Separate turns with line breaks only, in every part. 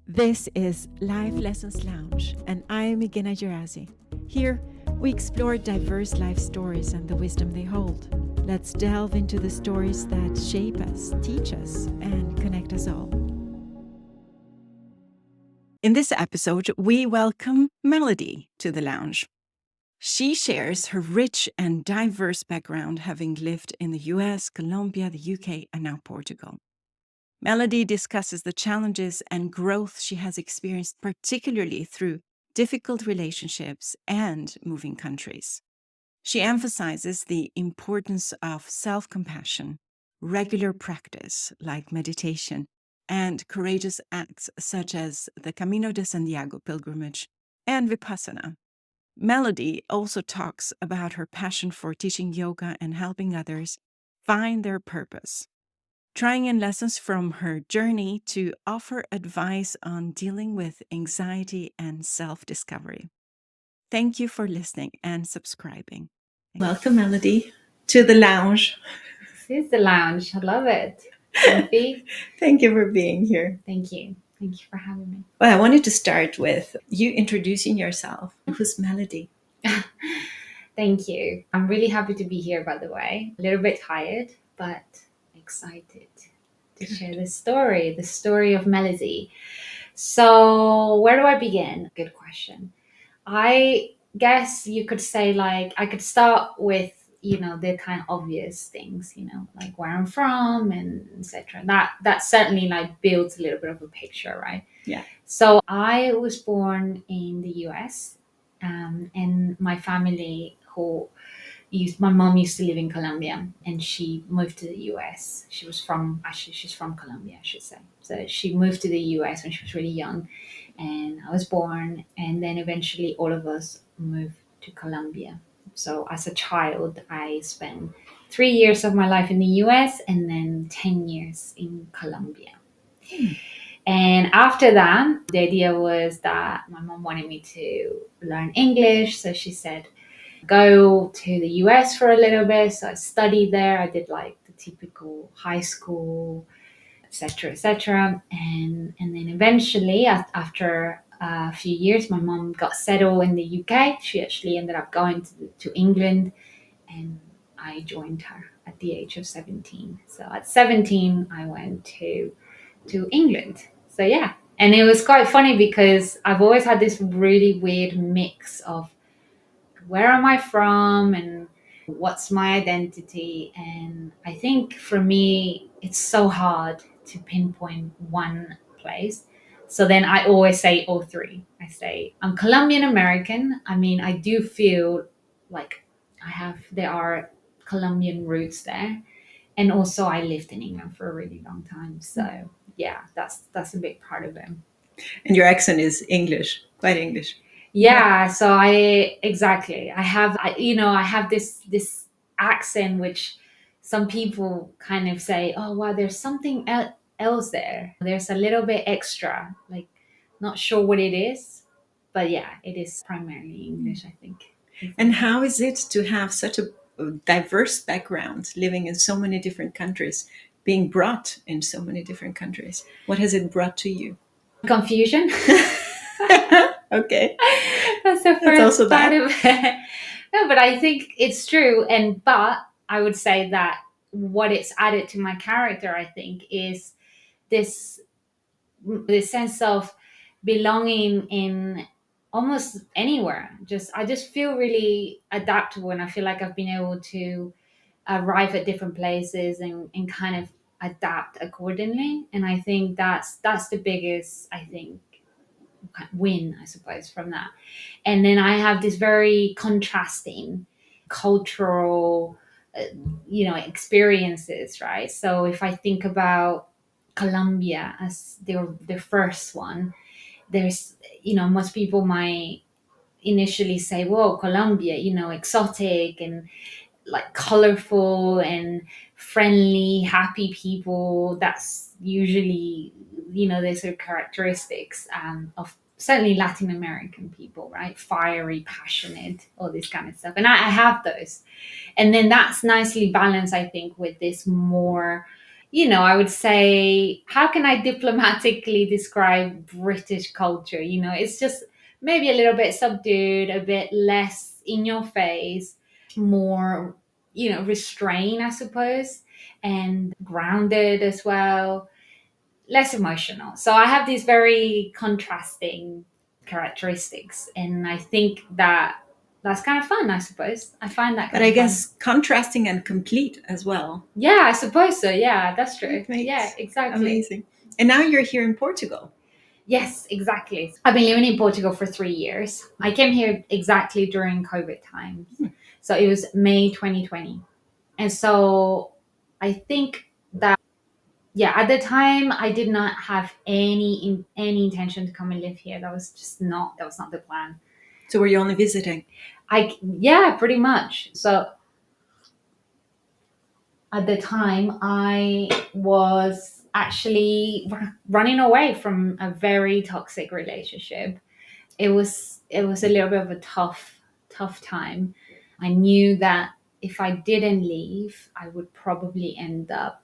This is Life Lessons Lounge, and I'm Migena Gjerazi. Here, we explore diverse life stories and the wisdom they hold. Let's delve into the stories that shape us, teach us, and connect us all. In this episode, we welcome Melody to the lounge. She shares her rich and diverse background, having lived in the US, Colombia, the UK, and now Portugal. Melody discusses the challenges and growth she has experienced, particularly through difficult relationships and moving countries. She emphasizes the importance of self-compassion, regular practice like meditation, and courageous acts such as the Camino de Santiago pilgrimage and Vipassana. Melody also talks about her passion for teaching yoga and helping others find their purpose, trying in lessons from her journey to offer advice on dealing with anxiety and self-discovery. Thank you for listening and subscribing. Welcome, Melody, to the lounge.
This is the lounge. I love it. Sophie,
Thank you for being here.
thank you. Thank you for having me.
Well, I wanted to start with you introducing yourself. Who's Melody?
Thank you. I'm really happy to be here, by the way. A little bit tired, but excited to share the story of Melody. So, where do I begin? Good question. I guess you could say, like, I could start with, the kind of obvious things, like where I'm from and etc. That certainly like builds a little bit of a picture, right?
Yeah.
So I was born in the US, and my family my mom used to live in Colombia, and she moved to the US. She's from Colombia, I should say. So she moved to the US when she was really young, and I was born, and then eventually all of us moved to Colombia. So as a child, I spent 3 years of my life in the US and then 10 years in Colombia. And after that, the idea was that my mom wanted me to learn English. So she said, go to the US for a little bit. So I studied there. I did like the typical high school, etc., etc. And then eventually, after a few years, my mom got settled in the UK. She actually ended up going to England, and I joined her at the age of 17. So at 17, I went to England. So yeah. And it was quite funny because I've always had this really weird mix of where am I from and what's my identity. And I think for me, it's so hard to pinpoint one place. So then I always say all three. I say I'm Colombian American. I mean, I do feel like there are Colombian roots there. And also I lived in England for a really long time. So yeah, that's a big part of it.
And your accent is English, quite English.
Yeah, so I have this accent which some people kind of say, oh wow, there's something else there. There's a little bit extra, like not sure what it is, but yeah, it is primarily English, I think.
And how is it to have such a diverse background, living in so many different countries, being brought in so many different countries? What has it brought to you?
Confusion.
Okay.
That's the
That's also
first part
bad.
of it. No, but I think it's true. But I would say that what it's added to my character, I think, is this this sense of belonging in almost anywhere. I just feel really adaptable, and I feel like I've been able to arrive at different places and kind of adapt accordingly. And I think that's the biggest, I think, win, I suppose, from that. And then I have this very contrasting cultural, experiences, right? So if I think about Colombia as the first one, there's, most people might initially say, "Whoa, Colombia, exotic and like colorful and friendly, happy people." That's usually, these are characteristics of certainly Latin American people, right? Fiery, passionate, all this kind of stuff. And I have those. And then that's nicely balanced, I think, with this more, I would say, how can I diplomatically describe British culture? It's just maybe a little bit subdued, a bit less in your face, more, restrained, I suppose, and grounded as well, less emotional. So I have these very contrasting characteristics, and I think that's kind of fun, I suppose. I find that
But
kind
I
of fun.
guess contrasting and complete as well.
Yeah, I suppose so. Yeah, that's true.
It makes
Yeah, exactly.
amazing. And now you're here in Portugal.
Yes, exactly. I've been living in Portugal for 3 years. I came here exactly during COVID times. So it was May 2020. And so I think that, yeah, at the time I did not have any intention to come and live here. That was not the plan.
So were you only visiting?
Yeah, pretty much. So at the time I was actually running away from a very toxic relationship. It was a little bit of a tough time. I knew that if I didn't leave, I would probably end up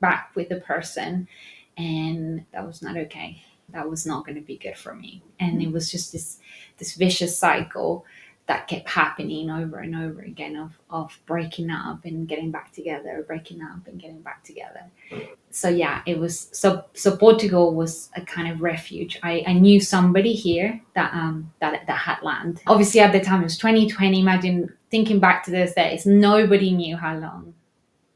back with the person, and that was not okay. That was not going to be good for me. And it was just this vicious cycle that kept happening over and over again of breaking up and getting back together, breaking up and getting back together. So yeah, it was so Portugal was a kind of refuge. I knew somebody here that had land. Obviously at the time it was 2020. Imagine thinking back to those days, nobody knew how long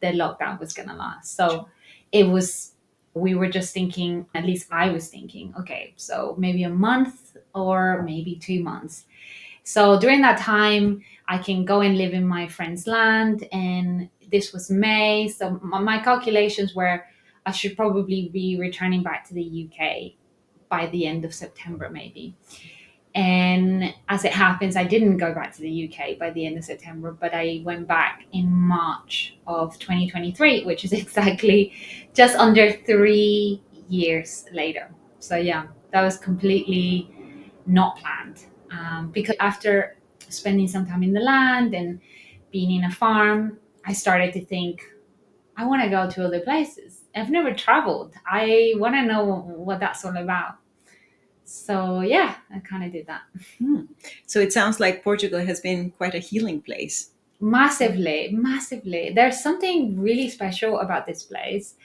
the lockdown was gonna last. So it was we were just thinking, at least I was thinking, okay, so maybe a month or maybe 2 months. So during that time, I can go and live in my friend's land. And this was May. So my calculations were I should probably be returning back to the UK by the end of September, maybe. And as it happens, I didn't go back to the UK by the end of September, but I went back in March of 2023, which is exactly just under 3 years later. So, yeah, that was completely not planned. Because after spending some time in the land and being in a farm, I started to think, I want to go to other places. I've never traveled. I want to know what that's all about. So yeah, I kind of did that.
Hmm. So it sounds like Portugal has been quite a healing place.
Massively, massively. There's something really special about this place.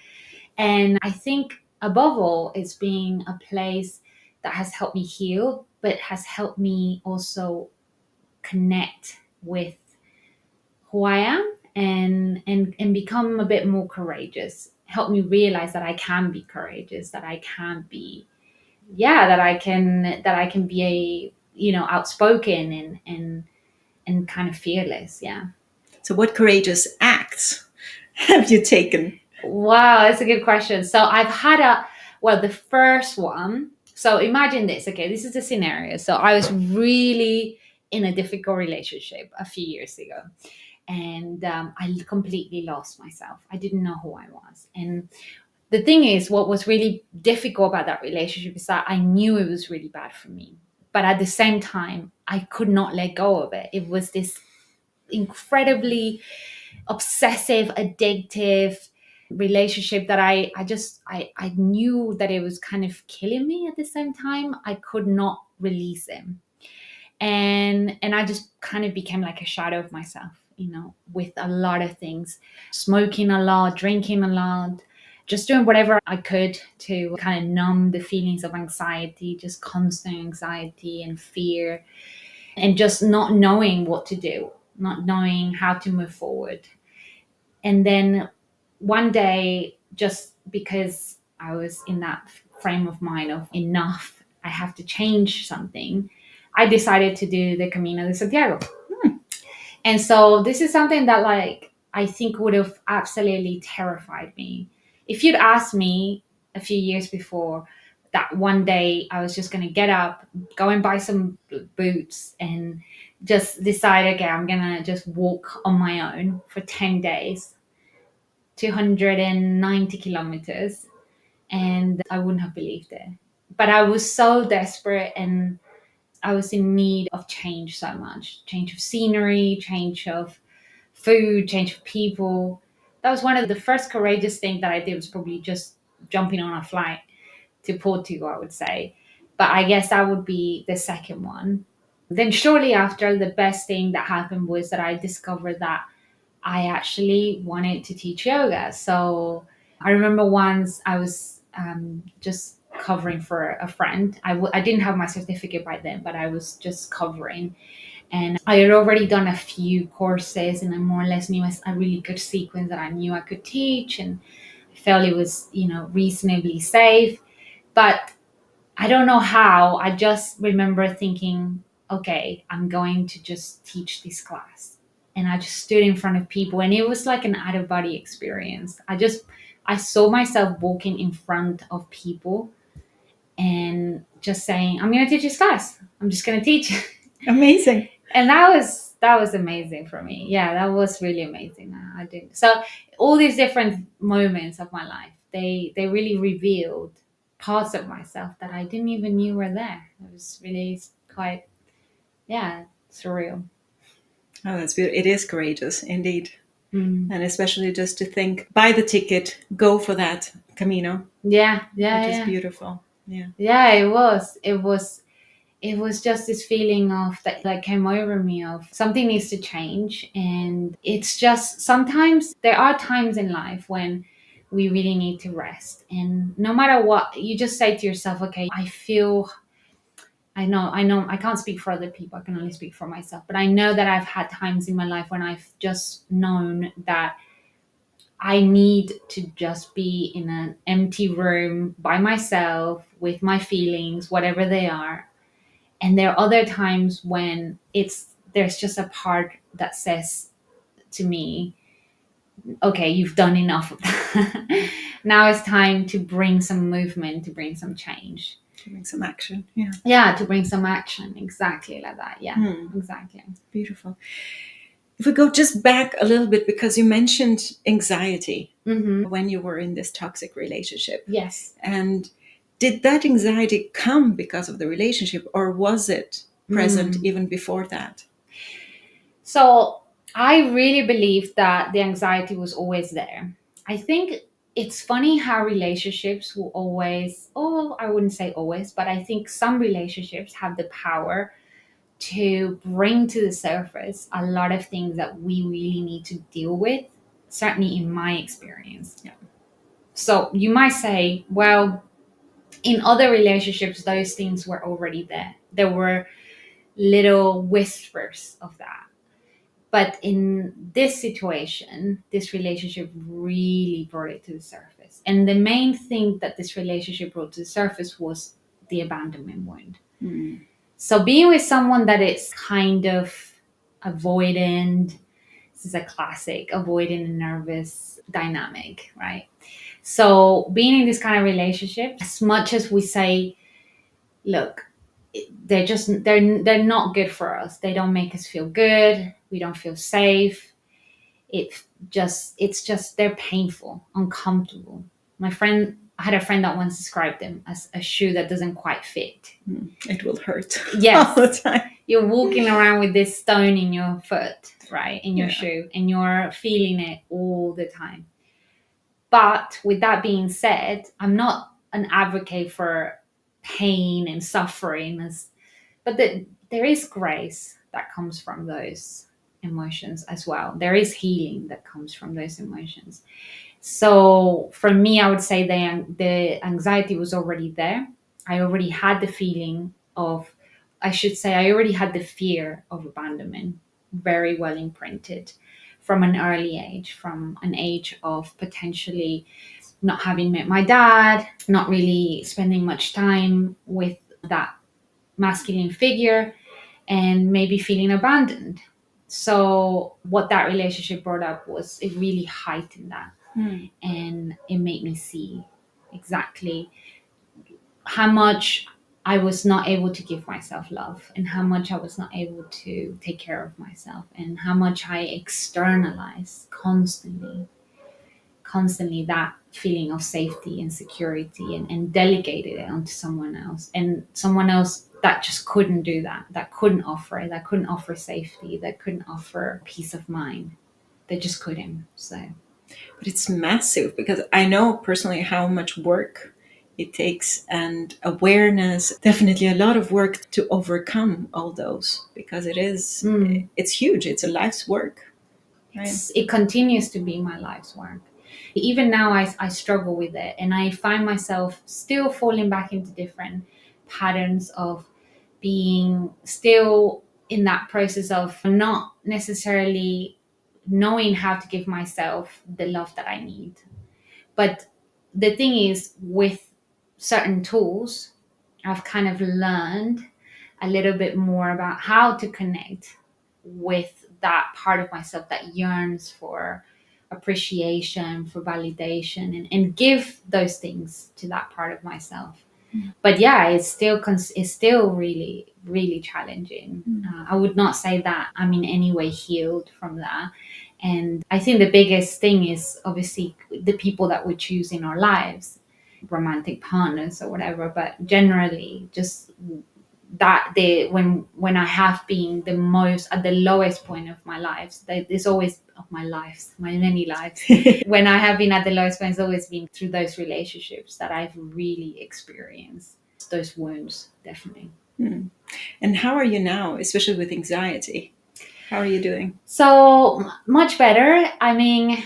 And I think above all, it's being a place that has helped me heal, but has helped me also connect with who I am and become a bit more courageous. Help me realize that I can be courageous, that I can be, yeah, that I can be a, outspoken and kind of fearless. Yeah.
So what courageous acts have you taken?
Wow, that's a good question. So I've had the first one. So imagine this. Okay, this is the scenario. So I was really in a difficult relationship a few years ago, and I completely lost myself. I didn't know who I was. And the thing is, what was really difficult about that relationship is that I knew it was really bad for me. But at the same time, I could not let go of it. It was this incredibly obsessive, addictive relationship that I knew that it was kind of killing me. At the same time, I could not release him. And I just kind of became like a shadow of myself, with a lot of things, smoking a lot, drinking a lot, just doing whatever I could to kind of numb the feelings of anxiety, just constant anxiety and fear, and just not knowing what to do, not knowing how to move forward. And then one day, just because I was in that frame of mind of enough, I have to change something, I decided to do the Camino de Santiago. And so this is something that, like, I think would have absolutely terrified me. If you'd asked me a few years before that one day I was just going to get up, go and buy some boots, and just decide, okay, I'm going to just walk on my own for 10 days, 290 kilometers, and I wouldn't have believed it. But I was so desperate, and I was in need of change so much, change of scenery, change of food, change of people. That was one of the first courageous things that I did, was probably just jumping on a flight to Portugal, I would say. But I guess that would be the second one. Then shortly after, the best thing that happened was that I discovered that I actually wanted to teach yoga. So I remember once I was just covering for a friend. I didn't have my certificate by then, but I was just covering. And I had already done a few courses, and I more or less knew a really good sequence that I knew I could teach, and I felt it was, reasonably safe. But I don't know how. I just remember thinking, okay, I'm going to just teach this class. And I just stood in front of people, and it was like an out of body experience. I saw myself walking in front of people and just saying, I'm going to teach this class. I'm just going to teach.
Amazing.
And that was amazing for me. Yeah, that was really amazing. I did. So all these different moments of my life, they really revealed parts of myself that I didn't even knew were there. It was really quite, yeah, surreal.
Oh, that's beautiful. It is courageous, indeed.
Mm.
And especially just to think, buy the ticket, go for that Camino,
Yeah, yeah,
which is
yeah.
beautiful. Yeah.
Yeah, it was just this feeling of that came over me of something needs to change. And it's just, sometimes there are times in life when we really need to rest, and no matter what, you just say to yourself, okay, I know I can't speak for other people, I can only speak for myself, but I know that I've had times in my life when I've just known that I need to just be in an empty room by myself with my feelings, whatever they are. And there are other times when there's just a part that says to me, okay, you've done enough of that. Now it's time to bring some movement, to bring some change.
To bring some action. Yeah.
Yeah, to bring some action. Exactly like that. Yeah, exactly.
Beautiful. If we go just back a little bit, because you mentioned anxiety when you were in this toxic relationship.
Yes.
And did that anxiety come because of the relationship, or was it present even before that?
So I really believe that the anxiety was always there. I think it's funny how relationships will always, oh, I wouldn't say always, but I think some relationships have the power to bring to the surface a lot of things that we really need to deal with, certainly in my experience.
Yeah.
So you might say, well, in other relationships, those things were already there. There were little whispers of that. But in this situation, this relationship really brought it to the surface. And the main thing that this relationship brought to the surface was the abandonment wound. So being with someone that is kind of avoidant, this is a classic avoidant and nervous dynamic, right? So being in this kind of relationship, as much as we say, look, they're not good for us. They don't make us feel good. We don't feel safe. It's just they're painful, uncomfortable. I had a friend that once described them as a shoe that doesn't quite fit.
It will hurt
Yes.
all the time.
You're walking around with this stone in your foot, right? In your
Yeah.
shoe, and you're feeling it all the time. But with that being said, I'm not an advocate for pain and suffering, but there is grace that comes from those emotions as well. There is healing that comes from those emotions. So for me, I would say the anxiety was already there. I already had the feeling of, I should say, I already had the fear of abandonment very well imprinted from an early age, from an age of potentially not having met my dad, not really spending much time with that masculine figure, and maybe feeling abandoned. So what that relationship brought up was, it really heightened that. And it made me see exactly how much I was not able to give myself love, and how much I was not able to take care of myself, and how much I externalized constantly that feeling of safety and security, and delegated it onto someone else, and someone else that just couldn't do that couldn't offer it, that couldn't offer safety, that couldn't offer peace of mind. They just couldn't. So
But it's massive because I know personally how much work it takes and awareness, definitely a lot of work to overcome all those because it's huge. It's a life's work, right?
It continues to be my life's work. Even now, I struggle with it, and I find myself still falling back into different patterns of being still in that process of not necessarily knowing how to give myself the love that I need. But the thing is, with certain tools, I've kind of learned a little bit more about how to connect with that part of myself that yearns for appreciation, for validation, and give those things to that part of myself. But yeah, it's still really really challenging. I would not say that I'm in any way healed from that. And I think the biggest thing is obviously the people that we choose in our lives, romantic partners or whatever, but generally just that they when I have been the most at the lowest point of my lives, there's always of my lives, my many lives. When I have been at the lowest point, it's always been through those relationships that I've really experienced those wounds, definitely.
And how are you now, especially with anxiety? How are you doing?
So much better. I mean,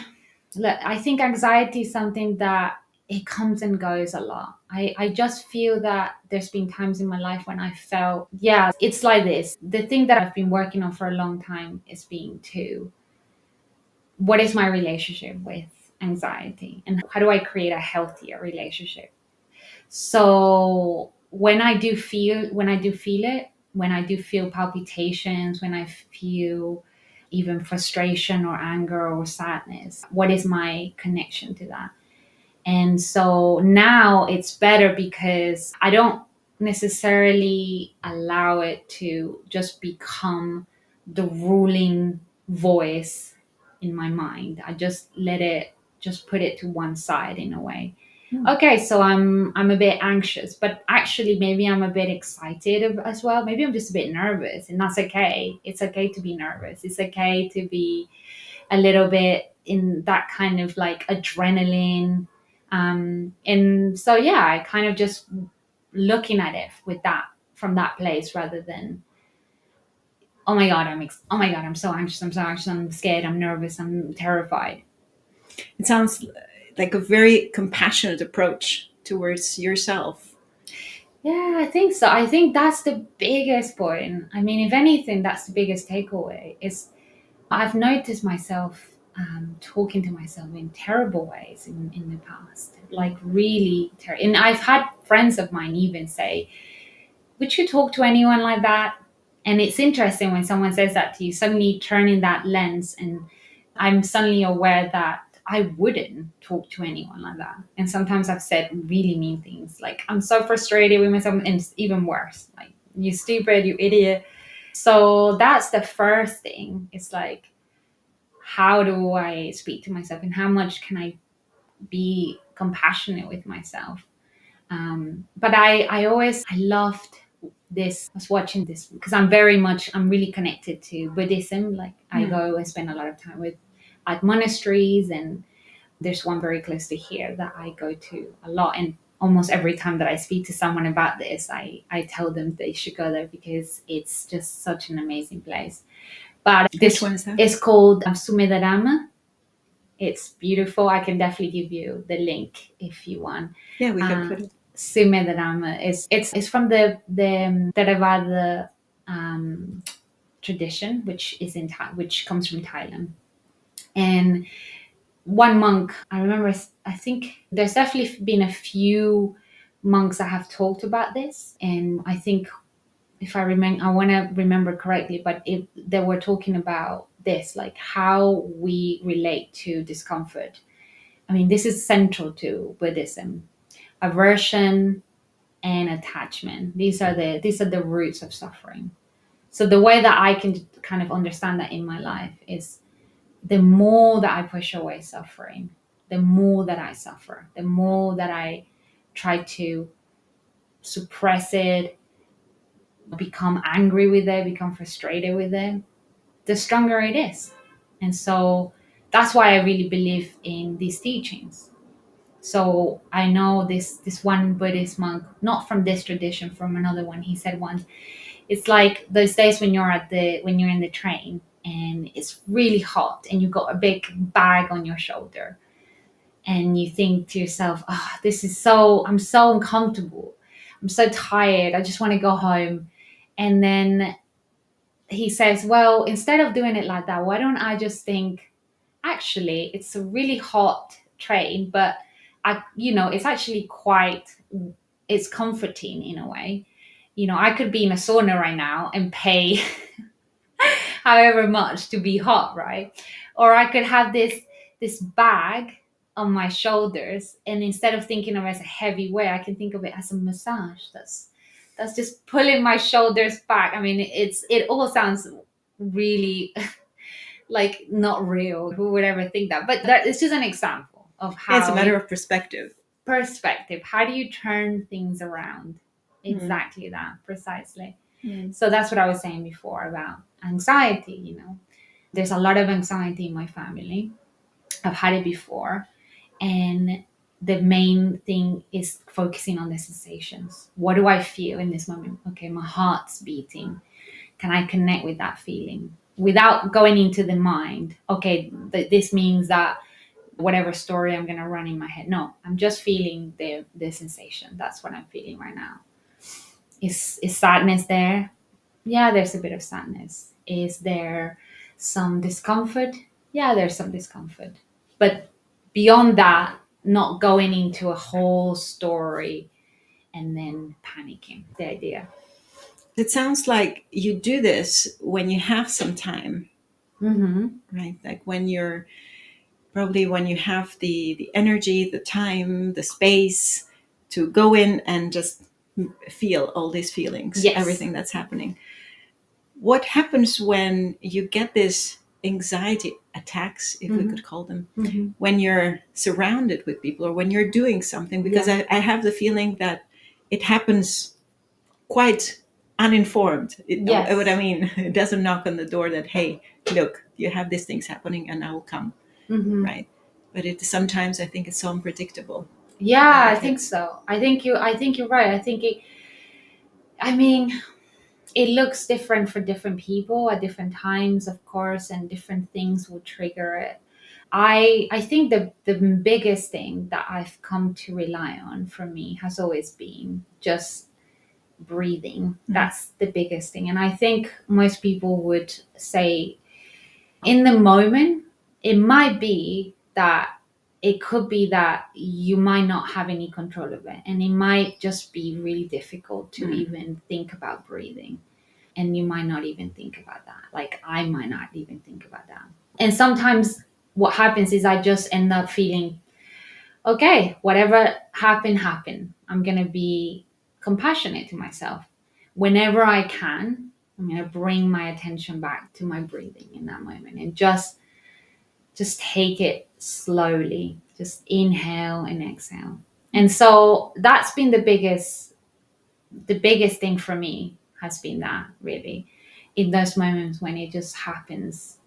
look, I think anxiety is something that it comes and goes a lot. I just feel that there's been times in my life when I felt, yeah, it's like this. The thing that I've been working on for a long time is being to what is my relationship with anxiety and how do I create a healthier relationship? So when I do feel it, when I do feel palpitations, when I feel even frustration or anger or sadness, what is my connection to that? And so now it's better because I don't necessarily allow it to just become the ruling voice in my mind. I just let it just put it to one side in a way. Okay, so I'm a bit anxious, but actually maybe I'm a bit excited as well. Maybe I'm just a bit nervous, and that's okay. It's okay to be nervous. It's okay to be a little bit in that kind of like adrenaline. And so yeah, I kind of just looking at it with that from that place rather than oh my god, oh my god, I'm so anxious, I'm so anxious, I'm scared, I'm nervous, I'm terrified.
It sounds like a very compassionate approach towards yourself.
Yeah, I think so. I think that's the biggest point. I mean, if anything, that's the biggest takeaway. Is I've noticed myself talking to myself in terrible ways in the past, like really terrible. And I've had friends of mine even say, "Would you talk to anyone like that?" And it's interesting when someone says that to you, suddenly turning that lens, and I'm suddenly aware that I wouldn't talk to anyone like that. And sometimes I've said really mean things, like I'm so frustrated with myself, and it's even worse, like you stupid, you idiot. So that's the first thing. It's like, how do I speak to myself, and how much can I be compassionate with myself? But I loved this. I was watching this because I'm really connected to Buddhism. Like I go and spend a lot of time with at monasteries, and there's one very close to here that I go to a lot. And almost every time that I speak to someone about this, I tell them they should go there because it's just such an amazing place. But
Which one is that?
It's called Sumedarama. It's beautiful. I can definitely give you the link if you want.
Yeah, we can put it.
Sumedarama is it's from the Theravada tradition, which is which comes from Thailand. And one monk, I remember, I think there's definitely been a few monks that have talked about this, and I think if I remember, I want to remember correctly, but they were talking about this, like how we relate to discomfort. I mean, this is central to Buddhism. Aversion and attachment. These are the roots of suffering. So the way that I can kind of understand that in my life is the more that I push away suffering, the more that I suffer, the more that I try to suppress it, become angry with it, become frustrated with it, the stronger it is. And so that's why I really believe in these teachings. So I know this one Buddhist monk, not from this tradition, from another one. He said once, it's like those days when you're in the train and it's really hot and you've got a big bag on your shoulder, and you think to yourself, oh, I'm so uncomfortable. I'm so tired. I just want to go home. And then he says, well, instead of doing it like that, why don't I just think, actually, it's a really hot train, but it's actually it's comforting in a way. I could be in a sauna right now and pay however much to be hot, right? Or I could have this bag on my shoulders, and instead of thinking of it as a heavy weight, I can think of it as a massage. That's just pulling my shoulders back. I mean, it all sounds really like not real. Who would ever think that? But it's just an example of
Yeah, it's a
how
matter of perspective.
perspective. How do you turn things around? Exactly that, precisely. So that's what I was saying before about anxiety. There's a lot of anxiety in my family. I've had it before. And the main thing is focusing on the sensations. What do I feel in this moment? Okay, my heart's beating. Can I connect with that feeling without going into the mind? Okay, this means that whatever story I'm going to run in my head. No, I'm just feeling the sensation. That's what I'm feeling right now. Is sadness there? Yeah, there's a bit of sadness. Is there some discomfort? Yeah, there's some discomfort. But beyond that, not going into a whole story and then panicking. The idea.
It sounds like you do this when you have some time,
Mm-hmm.
right? Like when you're probably when you have the energy, the time, the space to go in and just feel all these feelings,
Yes.
everything that's happening. What happens when you get this anxiety attacks, if we could call them, when you're surrounded with people or when you're doing something? Because I have the feeling that it happens quite uninformed.
Yes.
What I mean, it doesn't knock on the door that, hey, look, you have these things happening and I will come, right? But sometimes I think it's so unpredictable.
Yeah, I think so. I think you're right. I mean, it looks different for different people at different times, of course, and different things will trigger it. I think the biggest thing that I've come to rely on for me has always been just breathing. That's the biggest thing. And I think most people would say in the moment, it might be that it could be that you might not have any control of it. And it might just be really difficult to even think about breathing. And you might not even think about that. Like I might not even think about that. And sometimes what happens is I just end up feeling, okay, whatever happened. I'm going to be compassionate to myself. Whenever I can, I'm going to bring my attention back to my breathing in that moment and just take it slowly. Just inhale and exhale. And so that's been the biggest thing for me has been that, really, in those moments when it just happens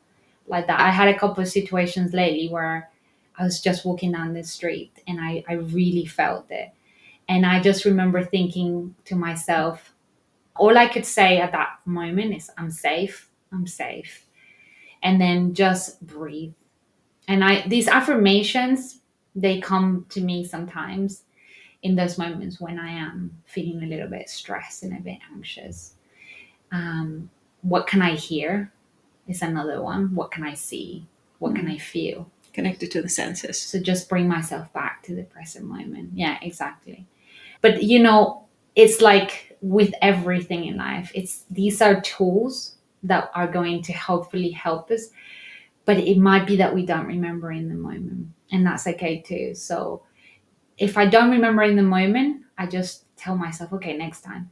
like that. I had a couple of situations lately where I was just walking down the street and I really felt it. And I just remember thinking to myself, all I could say at that moment is, I'm safe, I'm safe. And then just breathe. And these affirmations, they come to me sometimes in those moments when I am feeling a little bit stressed and a bit anxious. What can I hear is another one. What can I see? What can I feel?
Connected to the senses.
So just bring myself back to the present moment. Yeah, exactly. But it's like with everything in life, these are tools that are going to hopefully help us, but it might be that we don't remember in the moment, and that's okay too. So if I don't remember in the moment, I just tell myself, okay, next time.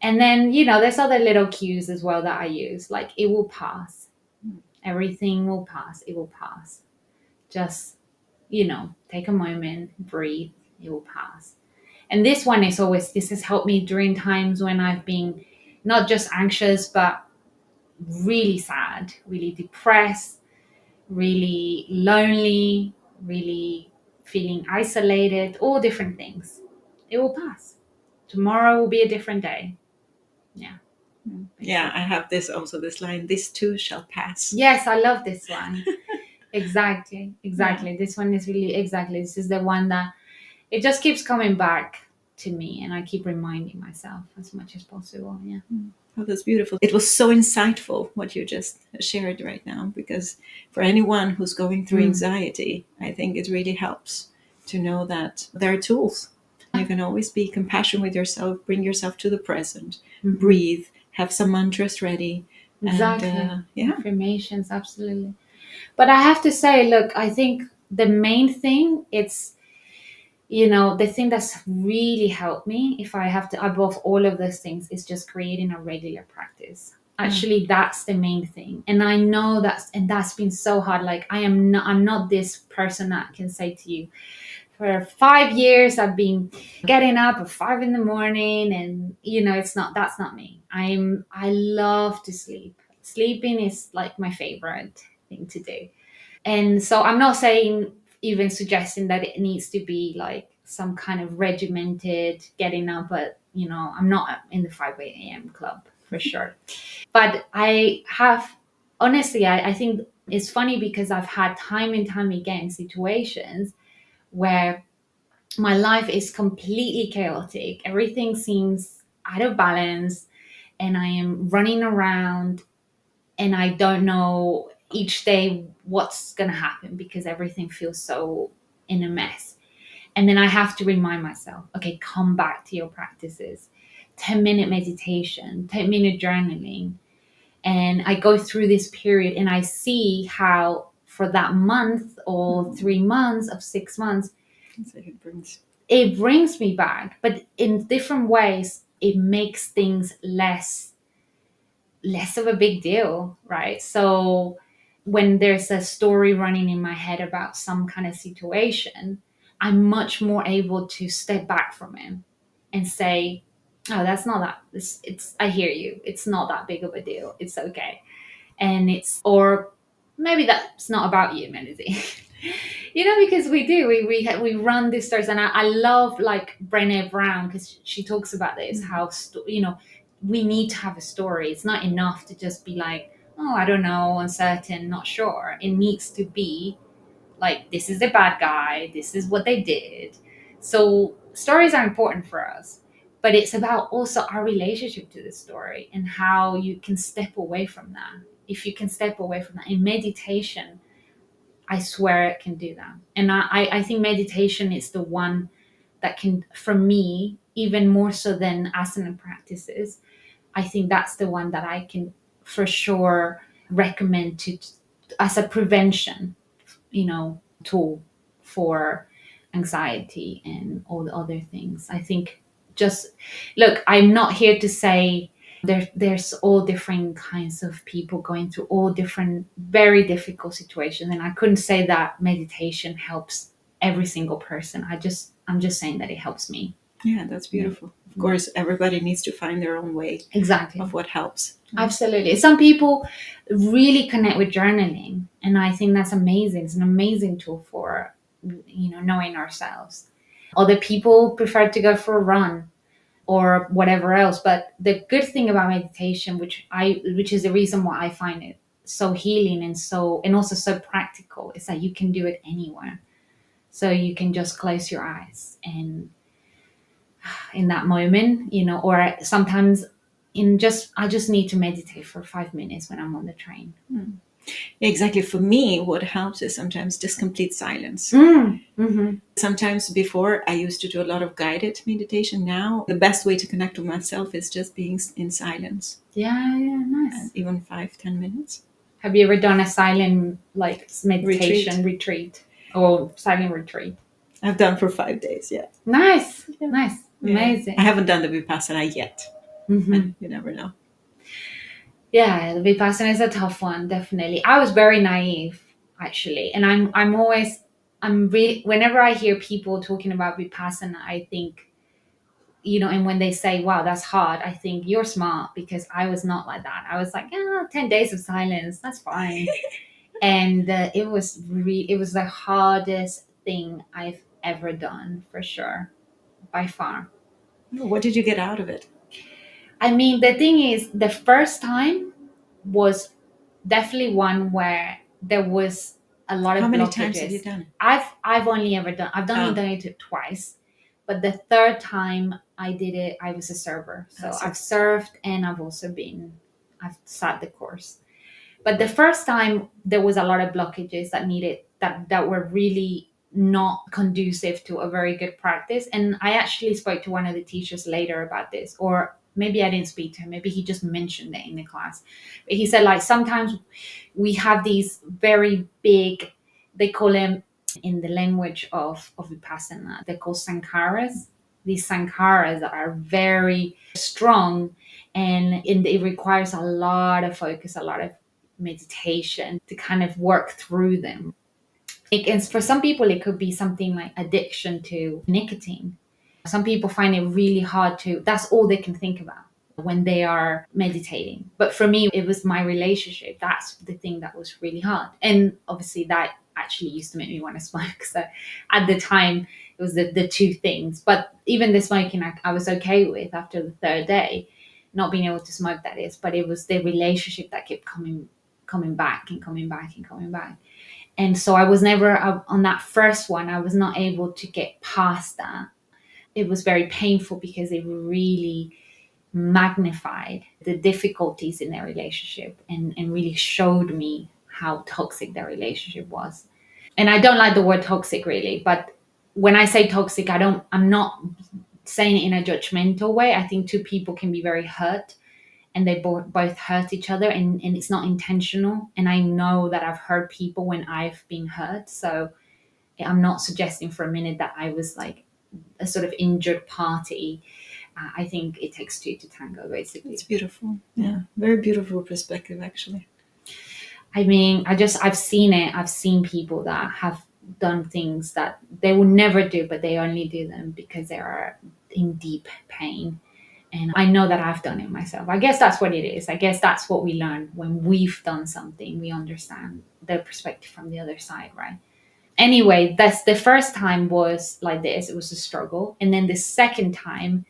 And then, there's other little cues as well that I use, like it will pass. Everything will pass. It will pass. Just, take a moment, breathe, it will pass. And this has helped me during times when I've been not just anxious, but really sad, really depressed, really lonely, really feeling isolated, all different things. It will pass. Tomorrow will be a different day. Yeah.
Yeah, I
Basically.
have this line, this too shall pass.
Yes, I love this one. Exactly.
Yeah.
Exactly. This one is really exactly. This is the one that it just keeps coming back to me, and I keep reminding myself as much as possible. Yeah.
Oh, that's beautiful. It was so insightful what you just shared right now, because for anyone who's going through
Mm.
anxiety, I think it really helps to know that there are tools. You can always be compassionate with yourself, bring yourself to the present,
Mhm.
breathe, have some mantras ready. And
Exactly.
yeah.
Affirmations, absolutely. But I have to say, look, I think the main thing, it's, the thing that's really helped me, if I have to, above all of those things, is just creating a regular practice. Actually, that's the main thing. And I know that's been so hard. Like, I'm not this person that can say to you, for 5 years I've been getting up at 5 in the morning, and that's not me. I love to sleep. Sleeping is like my favorite thing to do. And so I'm not saying, even suggesting that it needs to be like some kind of regimented getting up at, I'm not in the 5 a.m. club for sure. But I have, honestly, I think it's funny because I've had time and time again situations where my life is completely chaotic. Everything seems out of balance, and I am running around, and I don't know each day what's going to happen because everything feels so in a mess. And then I have to remind myself, okay, come back to your practices. 10-minute meditation, 10-minute journaling. And I go through this period and I see how for that month or 3 months of 6 months,
So
it brings me back, but in different ways, it makes things less of a big deal, right? So when there's a story running in my head about some kind of situation, I'm much more able to step back from it and say, "Oh, that's not that. It's I hear you. It's not that big of a deal. It's okay." And or maybe that's not about you, Melody. Because we run these stories, and I love like Brené Brown, because she talks about this, how we need to have a story. It's not enough to just be like, oh, I don't know, uncertain, not sure. It needs to be like, this is the bad guy, this is what they did. So stories are important for us, but it's about also our relationship to the story and how you can step away from that. If you can step away from that in meditation, I swear it can do that. And I think meditation is the one that can, for me, even more so than asana practices, I think that's the one that I can for sure recommend to as a prevention, tool for anxiety and all the other things. I think, just look, I'm not here to say there's all different kinds of people going through all different very difficult situations, and I couldn't say that meditation helps every single person. I'm just saying that it helps me.
Yeah, that's beautiful. Of course, everybody needs to find their own way
Exactly.
of what helps.
Absolutely. Some people really connect with journaling, and I think that's amazing. It's an amazing tool for knowing ourselves. Other people prefer to go for a run or whatever else. But the good thing about meditation, which is the reason why I find it so healing and also so practical, is that you can do it anywhere. So you can just close your eyes, and in that moment, or sometimes I just need to meditate for 5 minutes when I'm on the train.
Exactly. For me, what helps is sometimes just complete silence.
Mm-hmm.
Sometimes before, I used to do a lot of guided meditation. Now, the best way to connect with myself is just being in silence.
Yeah, nice.
Even 5-10 minutes.
Have you ever done a silent meditation retreat or silent retreat?
I've done for 5 days. Yeah.
Nice,
Yeah.
nice,
Yeah.
amazing.
I haven't done the Vipassana yet.
Mm-hmm.
You never know.
Yeah, the Vipassana is a tough one, definitely. I was very naive, actually, and whenever I hear people talking about Vipassana, I think, and when they say, wow, that's hard, I think you're smart, because I was not like that. I was like, 10 days of silence, that's fine. And it was the hardest thing I've ever done, for sure, by far.
What did you get out of it?
I mean, the thing is, the first time was definitely one where there was a lot
How
of
many times have you
blockages.
done it?
I've only ever
Oh,
done it twice, but the third time I did it, I was a server.
I
So
see.
I've served and I've sat the course. But the first time there was a lot of blockages that were really not conducive to a very good practice. And I actually spoke to one of the teachers later about this, or maybe I didn't speak to him, maybe he just mentioned it in the class. But he said, like, sometimes we have these very big, they call them in the language of Vipassana, they're called sankharas. These sankharas are very strong, and it requires a lot of focus, a lot of meditation to kind of work through them. And for some people, it could be something like addiction to nicotine. Some people find it really hard to, that's all they can think about when they are meditating. But for me, it was my relationship. That's the thing that was really hard. And obviously, that actually used to make me want to smoke. So at the time, it was the two things. But even the smoking, I was okay with after the third day, not being able to smoke, that is. But it was the relationship that kept coming back and coming back and coming back. And so I was never on that first one, I was not able to get past that. It was very painful because it really magnified the difficulties in their relationship, and really showed me how toxic their relationship was. And I don't like the word toxic, really, but when I say toxic, I'm not saying it in a judgmental way. I think two people can be very hurt, and they both hurt each other, and it's not intentional. And I know that I've hurt people when I've been hurt. So I'm not suggesting for a minute that I was like a sort of injured party. I think it takes two to tango, basically.
It's beautiful. Yeah, very beautiful perspective, actually.
I mean, I've seen it. I've seen people that have done things that they will never do, but they only do them because they are in deep pain. And I know that I've done it myself. I guess that's what it is. I guess that's what we learn when we've done something. We understand the perspective from the other side, right? Anyway, that's the first time was like this. It was a struggle. And then the second time,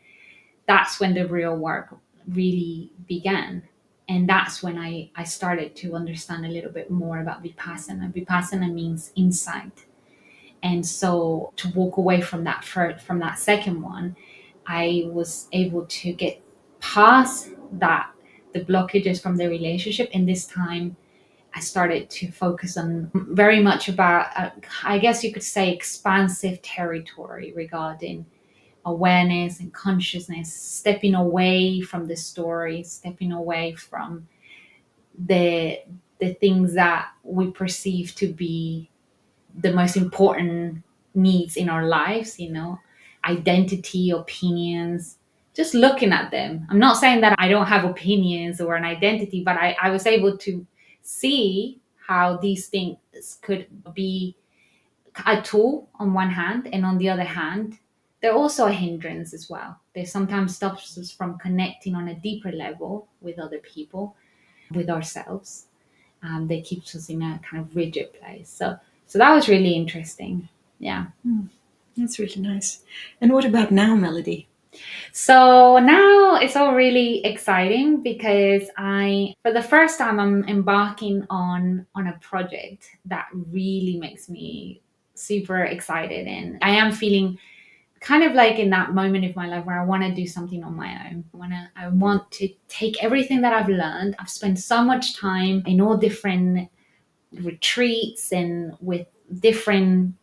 that's when the real work really began. And that's when I started to understand a little bit more about Vipassana. Vipassana means insight. And so to walk away from from that second one, I was able to get past that, the blockages from the relationship. And this time I started to focus on very much about, I guess you could say, expansive territory regarding awareness and consciousness, stepping away from the story, stepping away from the the things that we perceive to be the most important needs in our lives, identity, opinions, just looking at them. I'm not saying that I don't have opinions or an identity, but I was able to see how these things could be a tool on one hand, and on the other hand, they're also a hindrance as well. They sometimes stops us from connecting on a deeper level with other people, with ourselves. They keeps us in a kind of rigid place. So that was really interesting. Yeah.
That's really nice. And what about now, Melody?
So now it's all really exciting because for the first time, I'm embarking on a project that really makes me super excited, and I am feeling kind of like in that moment of my life where I want to do something on my own. I want to take everything that I've learned. I've spent so much time in all different retreats and with different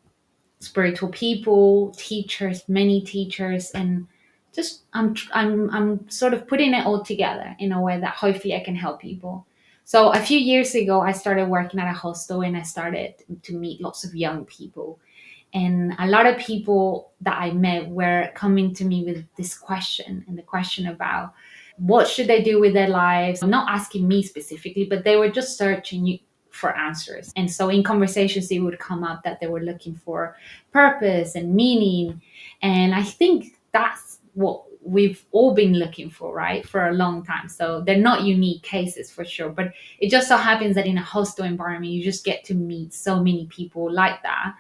spiritual people, teachers, many teachers, and just I'm sort of putting it all together in a way that hopefully I can help people. So a few years ago, I started working at a hostel, and I started to meet lots of young people. And a lot of people that I met were coming to me with this question, and the question about what should they do with their lives, not asking me specifically, but they were just searching for answers. And so in conversations, it would come up that they were looking for purpose and meaning. And I think that's we've all been looking for, right, for a long time. So they're not unique cases for sure, but it just so happens that in a hostel environment, you just get to meet so many people like that,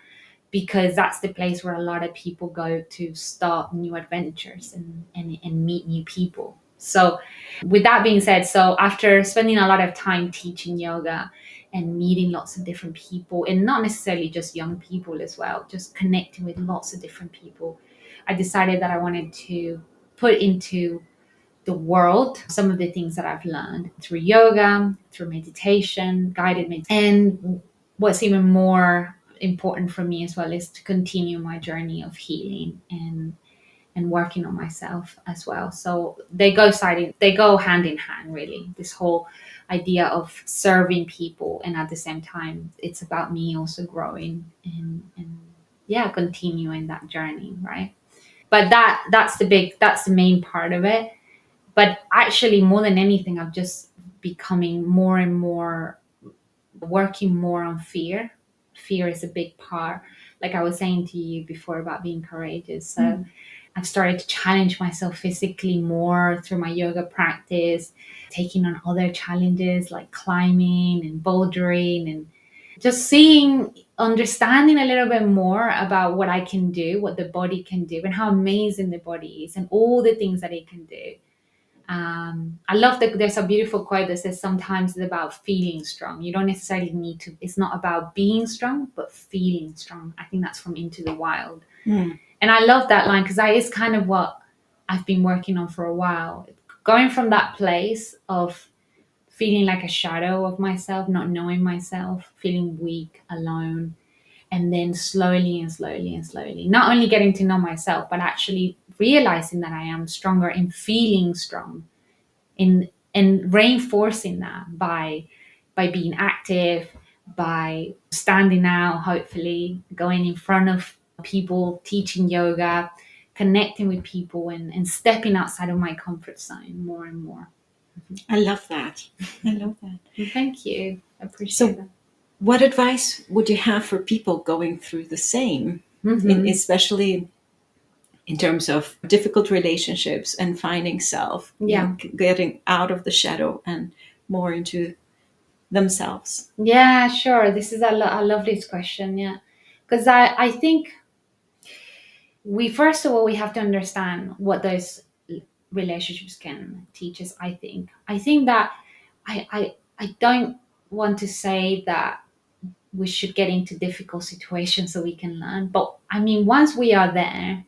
because that's the place where a lot of people go to start new adventures and meet new people. So with that being said, so after spending a lot of time teaching yoga and meeting lots of different people, and not necessarily just young people as well, just connecting with lots of different people, I decided that I wanted to put into the world some of the things that I've learned through yoga, through meditation, guided meditation. And what's even more important for me as well is to continue my journey of healing and working on myself as well. So they go hand in hand, really. This whole idea of serving people, and at the same time, it's about me also growing and yeah, continuing that journey, right? But that's the main part of it. But actually, more than anything, I'm just becoming more and more working more on fear. Fear is a big part, like I was saying to you before about being courageous. So I've started to challenge myself physically more through my yoga practice, taking on other challenges like climbing and bouldering, and just understanding a little bit more about what I can do, what the body can do, and how amazing the body is, and all the things that it can do. I love that there's a beautiful quote that says sometimes it's about feeling strong. You don't necessarily need to, it's not about being strong, but feeling strong. I think that's from Into the Wild. And I love that line because that is kind of what I've been working on for a while. Going from that place of feeling like a shadow of myself, not knowing myself, feeling weak, alone, and then slowly and slowly and slowly, not only getting to know myself, but actually realizing that I am stronger and feeling strong, and reinforcing that by being active, by standing out, hopefully going in front of people, teaching yoga, connecting with people, and stepping outside of my comfort zone more and more.
I love that. I love that.
Thank you. I appreciate
So,
that.
what advice would you have for people going through the same, especially in terms of difficult relationships and finding self,
Yeah.
getting out of the shadow and more into themselves?
Yeah, sure. This is I love this question. Yeah. Because I think we, first of all, we have to understand what those relationships can teach us. I think that I don't want to say that we should get into difficult situations so we can learn, but I mean, once we are there,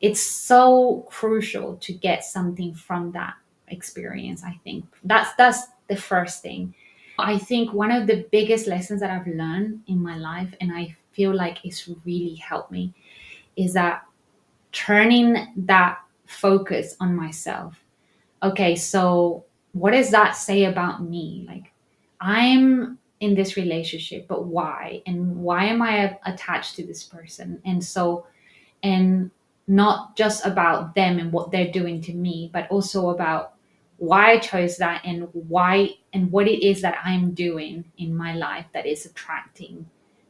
it's so crucial to get something from that experience. I think that's the first thing. I think one of the biggest lessons that I've learned in my life, and I feel like it's really helped me, is that turning that focus on myself. Okay, so what does that say about me? Like, I'm in this relationship, but why? And why am I attached to this person? And not just about them and what they're doing to me, but also about why I chose that, and why and what it is that I'm doing in my life that is attracting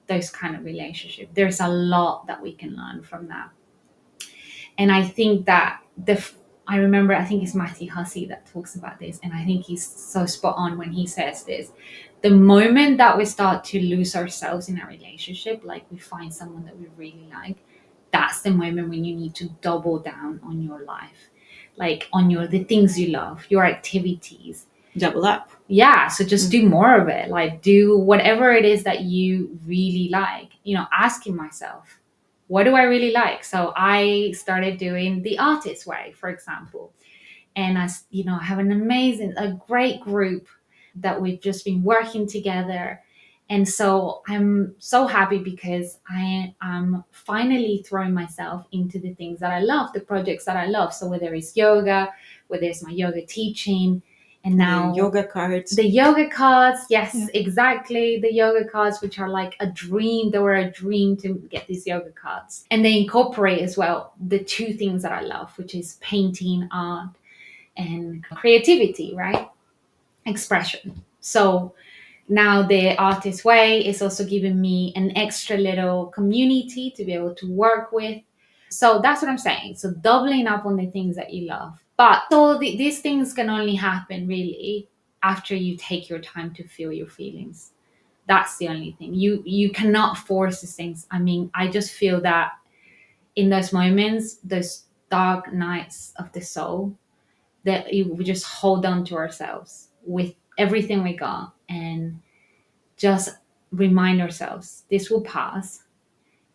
those kind of relationships. There's a lot that we can learn from that. And I think that I remember, I think it's Matthew Hussey that talks about this, and I think he's so spot on when he says this. The moment that we start to lose ourselves in a relationship, like we find someone that we really like, that's the moment when you need to double down on your life, like on the things you love, your activities.
Double up.
Yeah, so just do more of it. Like, do whatever it is that you really like. Asking myself, what do I really like? So I started doing the artist way, for example. And I have a great group that we've just been working together. And so I'm so happy because I am finally throwing myself into the things that I love, the projects that I love. So whether it's yoga, whether it's my yoga teaching, and now
the yoga cards.
The yoga cards, yes,
Yeah.
exactly. The yoga cards, which are like a dream. They were a dream to get these yoga cards. And they incorporate as well the two things that I love, which is painting, art, and creativity, right? Expression. So now the artist way is also giving me an extra little community to be able to work with. So that's what I'm saying. So doubling up on the things that you love. But so these things can only happen really after you take your time to feel your feelings. That's the only thing. You cannot force these things. I mean, I just feel that in those moments, those dark nights of the soul, that we just hold on to ourselves with everything we got and just remind ourselves this will pass.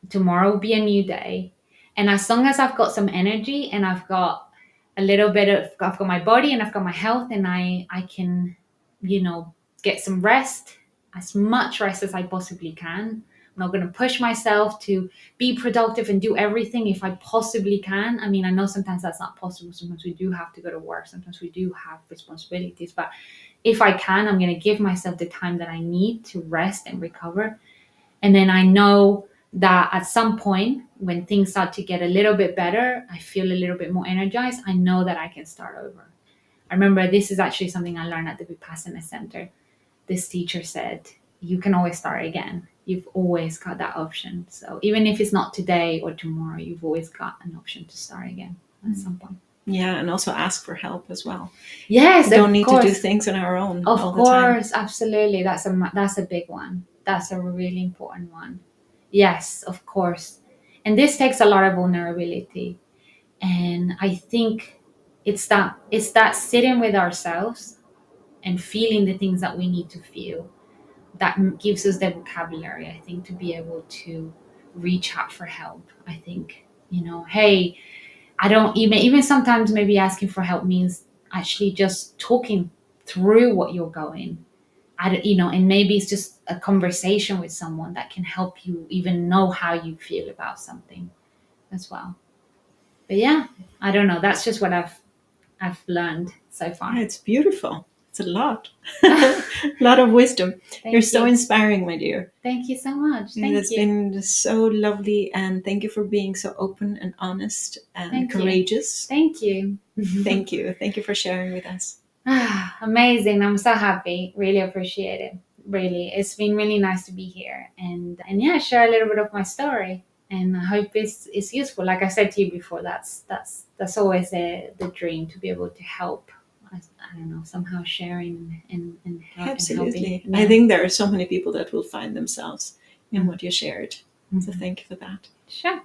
Tomorrow will be a new day. And as long as I've got some energy and I've got a little bit of, I've got my body and I've got my health and I can, get some rest, as much rest as I possibly can. I'm not going to push myself to be productive and do everything if I possibly can. I mean, I know sometimes that's not possible. Sometimes we do have to go to work. Sometimes we do have responsibilities. But if I can, I'm going to give myself the time that I need to rest and recover. And then I know that at some point, when things start to get a little bit better, I feel a little bit more energized. I know that I can start over. I remember this is actually something I learned at the Vipassana Center. This teacher said, you can always start again. You've always got that option. So even if it's not today or tomorrow, you've always got an option to start again at some point.
Yeah, and also ask for help as well.
Yes,
we don't need to do things on our own.
Of
all the time.
course, absolutely. That's a big one. That's a really important one. Yes, of course. And this takes a lot of vulnerability. And I think it's that sitting with ourselves and feeling the things that we need to feel that gives us the vocabulary, I think, to be able to reach out for help. I think, hey, I don't even sometimes maybe asking for help means actually just talking through what you're going. And maybe it's just a conversation with someone that can help you even know how you feel about something as well. But yeah, I don't know. That's just what I've learned so far.
Yeah, it's beautiful. It's a lot. A lot of wisdom. You're so inspiring, my dear.
Thank you so much.
It's been so lovely, and thank you for being so open and honest and courageous.
Thank you.
Thank you. Thank you for sharing with us.
Amazing. I'm so happy. Really appreciate it. Really. It's been really nice to be here and yeah, share a little bit of my story. And I hope it's useful. Like I said to you before, that's always the dream, to be able to help. I don't know, somehow sharing and
Absolutely.
And helping.
I think there are so many people that will find themselves in what you shared. So thank you for that.
Sure.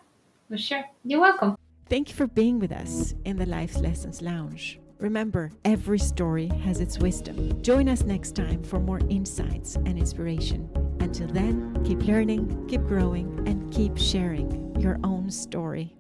Well, sure. You're welcome.
Thank you for being with us in the Life's Lessons Lounge. Remember, every story has its wisdom. Join us next time for more insights and inspiration. Until then, keep learning, keep growing, and keep sharing your own story.